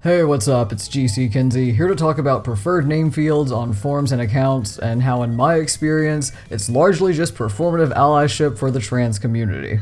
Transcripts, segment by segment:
Hey, what's up? It's GC Kinsey, here to talk about preferred name fields on forums and accounts, and how in my experience, it's largely just performative allyship for the trans community.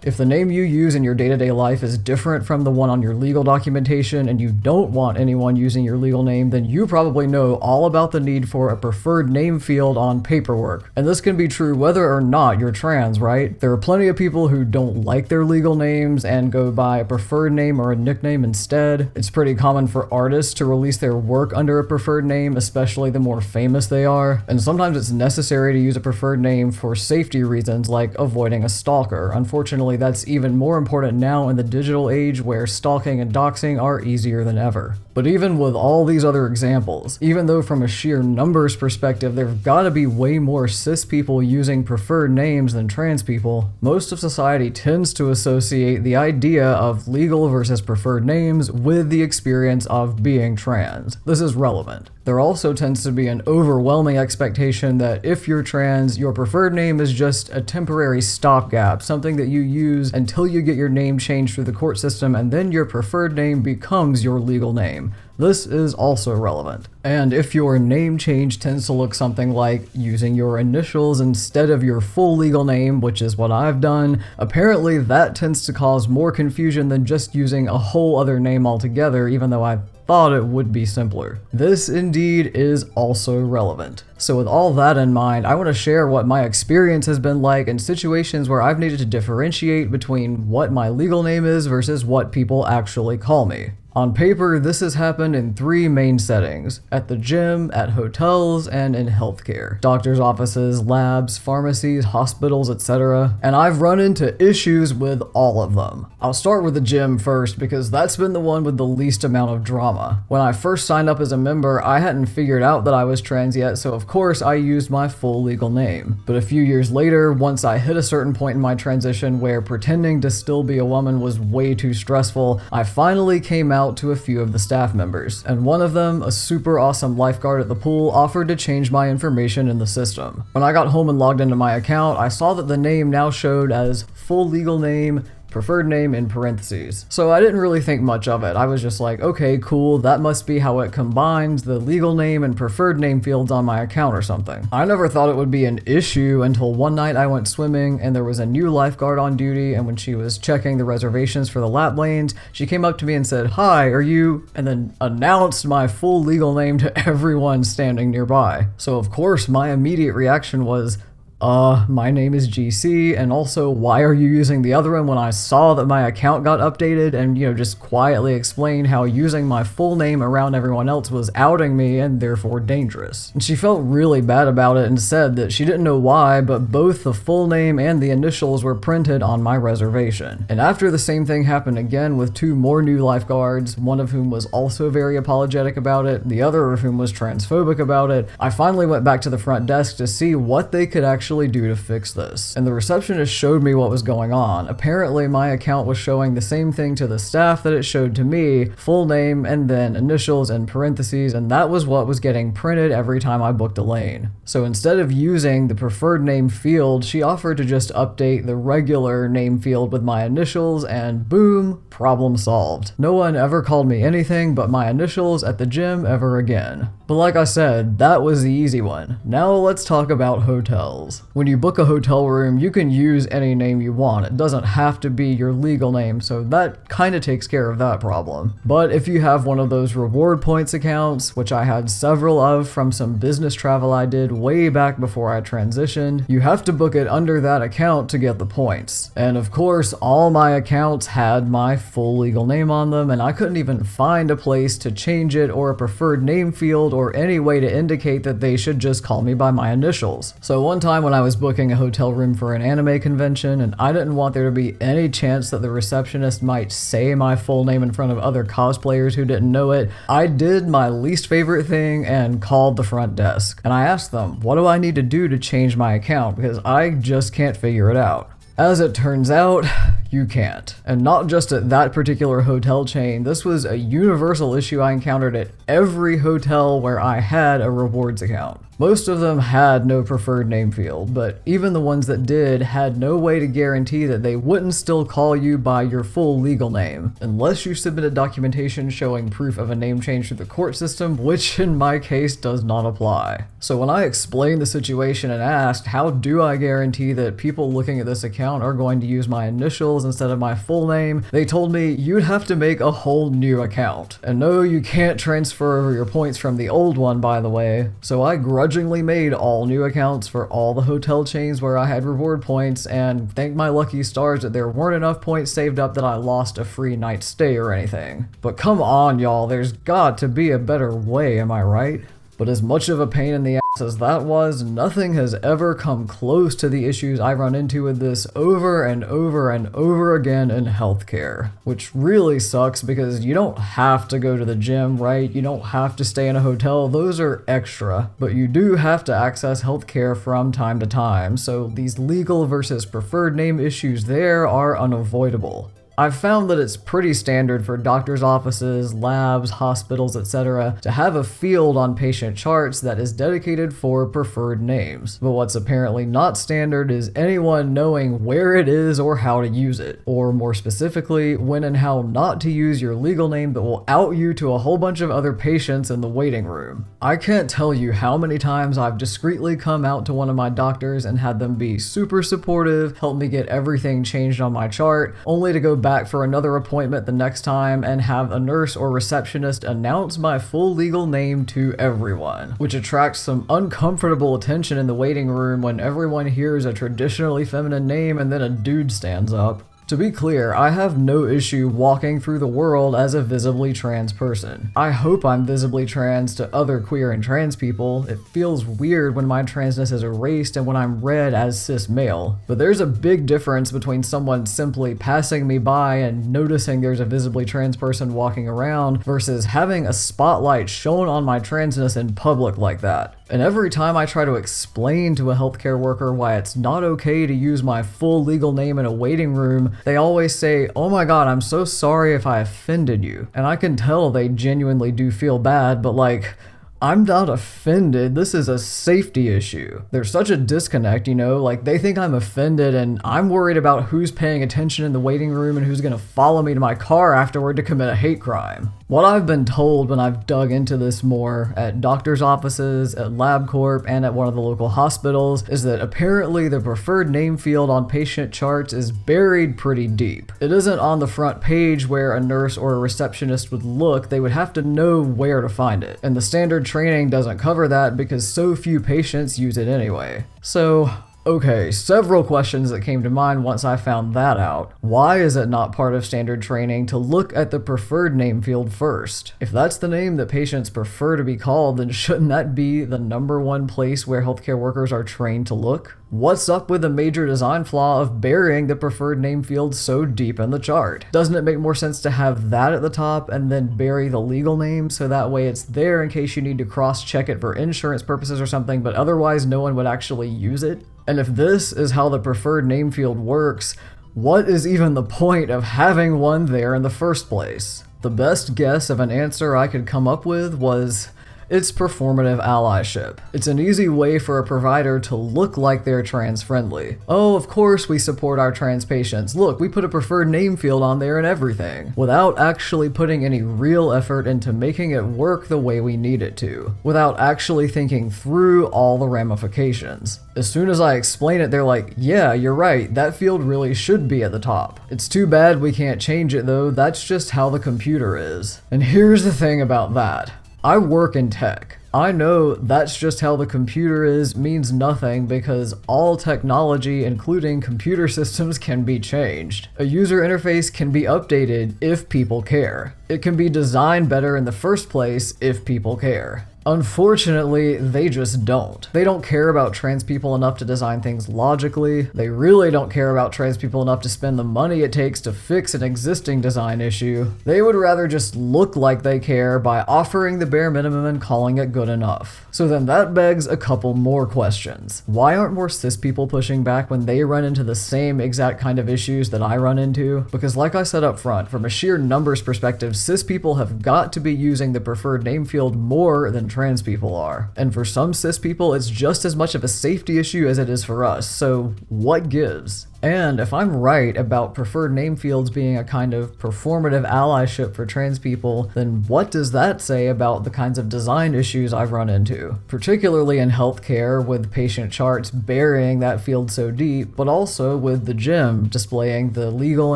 If the name you use in your day-to-day life is different from the one on your legal documentation and you don't want anyone using your legal name, then you probably know all about the need for a preferred name field on paperwork. And this can be true whether or not you're trans, right? There are plenty of people who don't like their legal names and go by a preferred name or a nickname instead. It's pretty common for artists to release their work under a preferred name, especially the more famous they are. And sometimes it's necessary to use a preferred name for safety reasons like avoiding a stalker. Unfortunately, that's even more important now in the digital age where stalking and doxing are easier than ever. But even with all these other examples, even though from a sheer numbers perspective there've gotta be way more cis people using preferred names than trans people, most of society tends to associate the idea of legal versus preferred names with the experience of being trans. This is relevant. There also tends to be an overwhelming expectation that if you're trans, your preferred name is just a temporary stopgap, something that you use until you get your name changed through the court system, and then your preferred name becomes your legal name. This is also relevant. And if your name change tends to look something like using your initials instead of your full legal name, which is what I've done, apparently that tends to cause more confusion than just using a whole other name altogether, even though I thought it would be simpler. This indeed is also relevant. So with all that in mind, I want to share what my experience has been like in situations where I've needed to differentiate between what my legal name is versus what people actually call me. On paper, this has happened in three main settings: at the gym, at hotels, and in healthcare. Doctors' offices, labs, pharmacies, hospitals, etc. And I've run into issues with all of them. I'll start with the gym first because that's been the one with the least amount of drama. When I first signed up as a member, I hadn't figured out that I was trans yet, so of course I used my full legal name. But a few years later, once I hit a certain point in my transition where pretending to still be a woman was way too stressful, I finally came out to a few of the staff members, and one of them, a super awesome lifeguard at the pool, offered to change my information in the system. When I got home and logged into my account, I saw that the name now showed as full legal name, preferred name in parentheses. So I didn't really think much of it. I was just like, okay, cool, that must be how it combines the legal name and preferred name fields on my account or something. I never thought it would be an issue until one night I went swimming and there was a new lifeguard on duty, and when she was checking the reservations for the lap lanes, she came up to me and said, "Hi, are you?" and then announced my full legal name to everyone standing nearby. So of course my immediate reaction was, my name is GC, and also why are you using the other one, when I saw that my account got updated, and just quietly explained how using my full name around everyone else was outing me and therefore dangerous. And she felt really bad about it and said that she didn't know why, but both the full name and the initials were printed on my reservation. And after the same thing happened again with two more new lifeguards, one of whom was also very apologetic about it, the other of whom was transphobic about it, I finally went back to the front desk to see what they could actually do to fix this. And the receptionist showed me what was going on. Apparently my account was showing the same thing to the staff that it showed to me, full name and then initials and parentheses, and that was what was getting printed every time I booked a lane. So instead of using the preferred name field, she offered to just update the regular name field with my initials, and boom, problem solved. No one ever called me anything but my initials at the gym ever again. But like I said, that was the easy one. Now let's talk about hotels. When you book a hotel room, you can use any name you want. It doesn't have to be your legal name, so that kind of takes care of that problem. But if you have one of those reward points accounts, which I had several of from some business travel I did way back before I transitioned, you have to book it under that account to get the points. And of course, all my accounts had my full legal name on them, and I couldn't even find a place to change it or a preferred name field or any way to indicate that they should just call me by my initials. So one time when I was booking a hotel room for an anime convention, and I didn't want there to be any chance that the receptionist might say my full name in front of other cosplayers who didn't know it, I did my least favorite thing and called the front desk. And I asked them, what do I need to do to change my account, because I just can't figure it out. As it turns out, you can't. And not just at that particular hotel chain, this was a universal issue I encountered at every hotel where I had a rewards account. Most of them had no preferred name field, but even the ones that did had no way to guarantee that they wouldn't still call you by your full legal name, unless you submitted documentation showing proof of a name change through the court system, which in my case does not apply. So when I explained the situation and asked, how do I guarantee that people looking at this account are going to use my initials instead of my full name, they told me you'd have to make a whole new account. And no, you can't transfer over your points from the old one, by the way. So I grudgingly made all new accounts for all the hotel chains where I had reward points, and thank my lucky stars that there weren't enough points saved up that I lost a free night stay or anything. But come on, y'all, there's got to be a better way, am I right? But as much of a pain in the ass as that was, nothing has ever come close to the issues I run into with this over and over and over again in healthcare. Which really sucks because you don't have to go to the gym, right? You don't have to stay in a hotel, those are extra. But you do have to access healthcare from time to time, so these legal versus preferred name issues there are unavoidable. I've found that it's pretty standard for doctors' offices, labs, hospitals, etc. to have a field on patient charts that is dedicated for preferred names. But what's apparently not standard is anyone knowing where it is or how to use it. Or more specifically, when and how not to use your legal name that will out you to a whole bunch of other patients in the waiting room. I can't tell you how many times I've discreetly come out to one of my doctors and had them be super supportive, help me get everything changed on my chart, only to go back for another appointment the next time and have a nurse or receptionist announce my full legal name to everyone, which attracts some uncomfortable attention in the waiting room when everyone hears a traditionally feminine name and then a dude stands up. To be clear, I have no issue walking through the world as a visibly trans person. I hope I'm visibly trans to other queer and trans people. It feels weird when my transness is erased and when I'm read as cis male. But there's a big difference between someone simply passing me by and noticing there's a visibly trans person walking around versus having a spotlight shown on my transness in public like that. And every time I try to explain to a healthcare worker why it's not okay to use my full legal name in a waiting room, they always say, "Oh my god, I'm so sorry if I offended you." And I can tell they genuinely do feel bad, but like, I'm not offended, this is a safety issue. There's such a disconnect, you know, like they think I'm offended and I'm worried about who's paying attention in the waiting room and who's gonna follow me to my car afterward to commit a hate crime. What I've been told when I've dug into this more at doctors' offices, at LabCorp, and at one of the local hospitals is that apparently the preferred name field on patient charts is buried pretty deep. It isn't on the front page where a nurse or a receptionist would look, they would have to know where to find it. And the standard training doesn't cover that because so few patients use it anyway. So, okay, several questions that came to mind once I found that out. Why is it not part of standard training to look at the preferred name field first? If that's the name that patients prefer to be called, then shouldn't that be the #1 place where healthcare workers are trained to look? What's up with the major design flaw of burying the preferred name field so deep in the chart? Doesn't it make more sense to have that at the top and then bury the legal name so that way it's there in case you need to cross-check it for insurance purposes or something, but otherwise no one would actually use it? And if this is how the preferred name field works, what is even the point of having one there in the first place? The best guess of an answer I could come up with was, it's performative allyship. It's an easy way for a provider to look like they're trans-friendly. Oh, of course we support our trans patients. Look, we put a preferred name field on there and everything. Without actually putting any real effort into making it work the way we need it to. Without actually thinking through all the ramifications. As soon as I explain it, they're like, yeah, you're right, that field really should be at the top. It's too bad we can't change it though, that's just how the computer is. And here's the thing about that. I work in tech. I know that's just how the computer is means nothing because all technology, including computer systems, can be changed. A user interface can be updated if people care. It can be designed better in the first place if people care. Unfortunately, they just don't. They don't care about trans people enough to design things logically. They really don't care about trans people enough to spend the money it takes to fix an existing design issue. They would rather just look like they care by offering the bare minimum and calling it good enough. So then that begs a couple more questions. Why aren't more cis people pushing back when they run into the same exact kind of issues that I run into? Because like I said up front, from a sheer numbers perspective, cis people have got to be using the preferred name field more than trans people are. And for some cis people, it's just as much of a safety issue as it is for us, so what gives? And if I'm right about preferred name fields being a kind of performative allyship for trans people, then what does that say about the kinds of design issues I've run into? Particularly in healthcare, with patient charts burying that field so deep, but also with the gym displaying the legal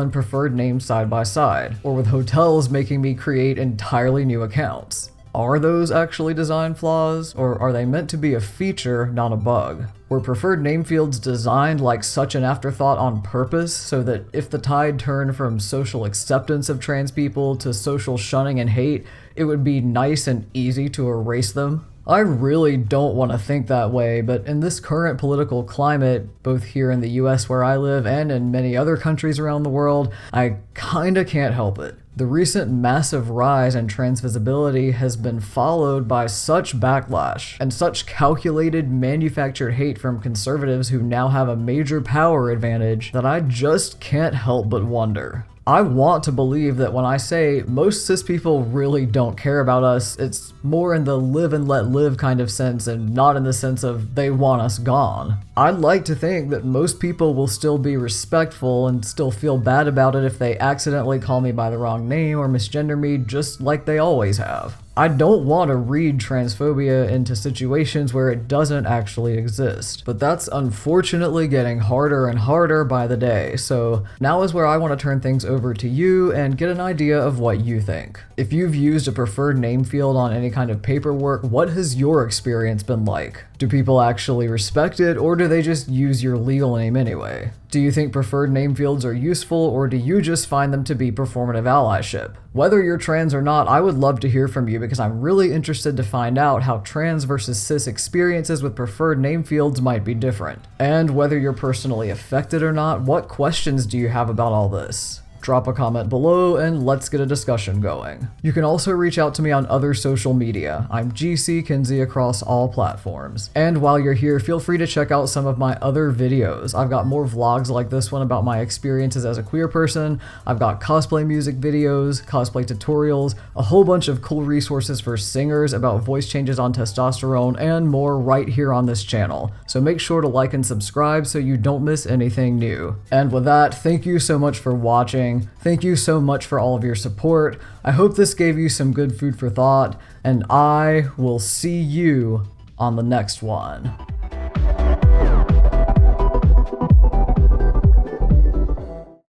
and preferred names side by side, or with hotels making me create entirely new accounts. Are those actually design flaws, or are they meant to be a feature, not a bug? Were preferred name fields designed like such an afterthought on purpose so that if the tide turned from social acceptance of trans people to social shunning and hate, it would be nice and easy to erase them? I really don't want to think that way, but in this current political climate, both here in the US where I live and in many other countries around the world, I kinda can't help it. The recent massive rise in trans visibility has been followed by such backlash and such calculated, manufactured hate from conservatives who now have a major power advantage that I just can't help but wonder. I want to believe that when I say most cis people really don't care about us, it's more in the live and let live kind of sense and not in the sense of they want us gone. I'd like to think that most people will still be respectful and still feel bad about it if they accidentally call me by the wrong name or misgender me just like they always have. I don't want to read transphobia into situations where it doesn't actually exist, but that's unfortunately getting harder and harder by the day, so now is where I want to turn things over to you and get an idea of what you think. If you've used a preferred name field on any kind of paperwork, what has your experience been like? Do people actually respect it, or do they just use your legal name anyway? Do you think preferred name fields are useful, or do you just find them to be performative allyship? Whether you're trans or not, I would love to hear from you because I'm really interested to find out how trans versus cis experiences with preferred name fields might be different. And whether you're personally affected or not, what questions do you have about all this? Drop a comment below and let's get a discussion going. You can also reach out to me on other social media. I'm GC Kinsey across all platforms. And while you're here, feel free to check out some of my other videos. I've got more vlogs like this one about my experiences as a queer person. I've got cosplay music videos, cosplay tutorials, a whole bunch of cool resources for singers about voice changes on testosterone, and more right here on this channel. So make sure to like and subscribe so you don't miss anything new. And with that, thank you so much for watching. Thank you so much for all of your support. I hope this gave you some good food for thought, and I will see you on the next one.